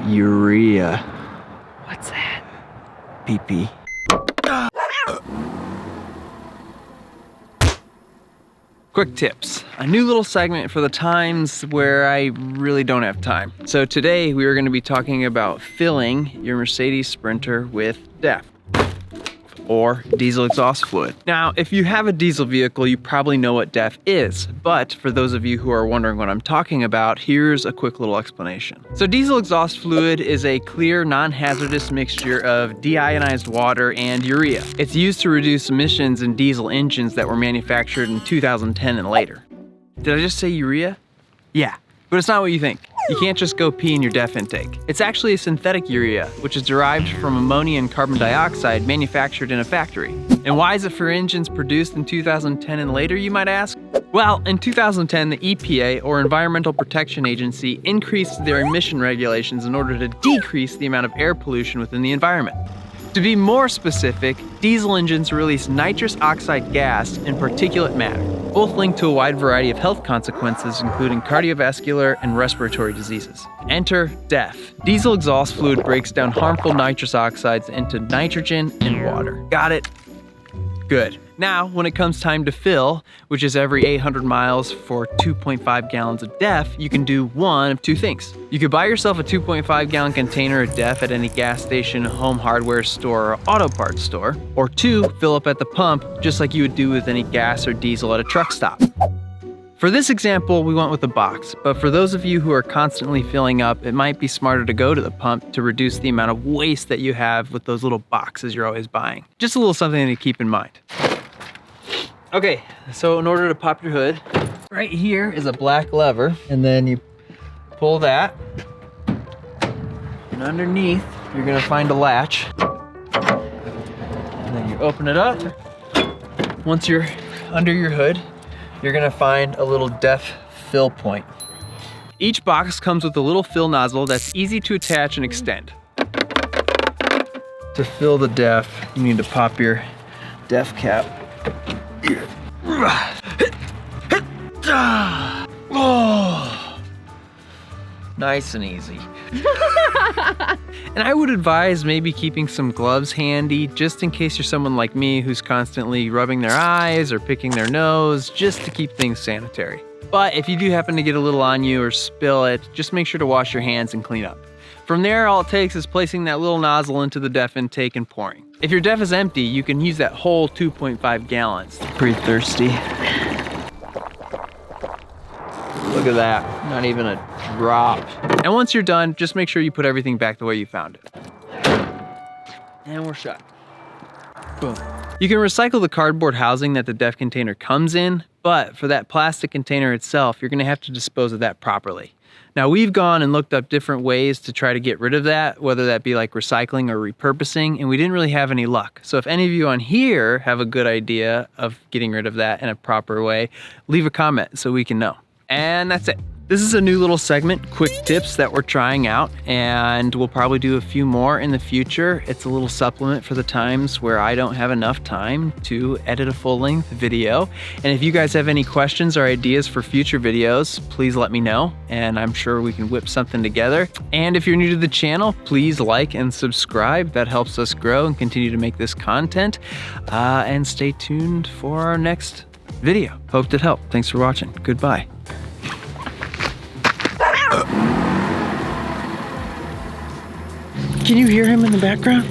Urea. What's that? Pee-pee. Quick tips, a new little segment for the times where I really don't have time. So today we are going to be talking about filling your Mercedes Sprinter with DEF, or diesel exhaust fluid. Now, if you have a diesel vehicle, you probably know what DEF is, but for those of you who are wondering what I'm talking about, here's a quick little explanation. So diesel exhaust fluid is a clear, non-hazardous mixture of deionized water and urea. It's used to reduce emissions in diesel engines that were manufactured in 2010 and later. Did I just say urea? Yeah, but it's not what you think. You can't just go pee in your DEF intake. It's actually a synthetic urea, which is derived from ammonia and carbon dioxide manufactured in a factory. And why is it for engines produced in 2010 and later, you might ask? Well, in 2010, the EPA, or Environmental Protection Agency, increased their emission regulations in order to decrease the amount of air pollution within the environment. To be more specific, diesel engines release nitrous oxide gas and particulate matter, both linked to a wide variety of health consequences, including cardiovascular and respiratory diseases. Enter DEF. Diesel exhaust fluid breaks down harmful nitrous oxides into nitrogen and water. Got it? Good. Now, when it comes time to fill, which is every 800 miles for 2.5 gallons of DEF, you can do one of two things. You could buy yourself a 2.5 gallon container of DEF at any gas station, home hardware store, or auto parts store. Or two, fill up at the pump, just like you would do with any gas or diesel at a truck stop. For this example, we went with the box, but for those of you who are constantly filling up, it might be smarter to go to the pump to reduce the amount of waste that you have with those little boxes you're always buying. Just a little something to keep in mind. Okay, so in order to pop your hood, right here is a black lever, and then you pull that, and underneath you're gonna find a latch, and then you open it up. Once you're under your hood, you're gonna find a little DEF fill point. Each box comes with a little fill nozzle that's easy to attach and extend. To fill the DEF, you need to pop your DEF cap. Oh, nice and easy. And I would advise maybe keeping some gloves handy just in case you're someone like me who's constantly rubbing their eyes or picking their nose, just to keep things sanitary. But if you do happen to get a little on you or spill it, just make sure to wash your hands and clean up. From there, all it takes is placing that little nozzle into the DEF intake and pouring. If your DEF is empty, you can use that whole 2.5 gallons. Pretty thirsty. Look at that, not even a drop. And once you're done, just make sure you put everything back the way you found it. And we're shut. Boom. You can recycle the cardboard housing that the DEF container comes in, but for that plastic container itself, you're gonna have to dispose of that properly. Now, we've gone and looked up different ways to try to get rid of that, whether that be like recycling or repurposing, and we didn't really have any luck. So if any of you on here have a good idea of getting rid of that in a proper way, leave a comment so we can know. And that's it. This is a new little segment, quick tips that we're trying out, and we'll probably do a few more in the future. It's a little supplement for the times where I don't have enough time to edit a full-length video. And if you guys have any questions or ideas for future videos, please let me know, and I'm sure we can whip something together. And if you're new to the channel, please like and subscribe. That helps us grow and continue to make this content. And stay tuned for our next video. Hope it helped. Thanks for watching. Goodbye. Can you hear him in the background?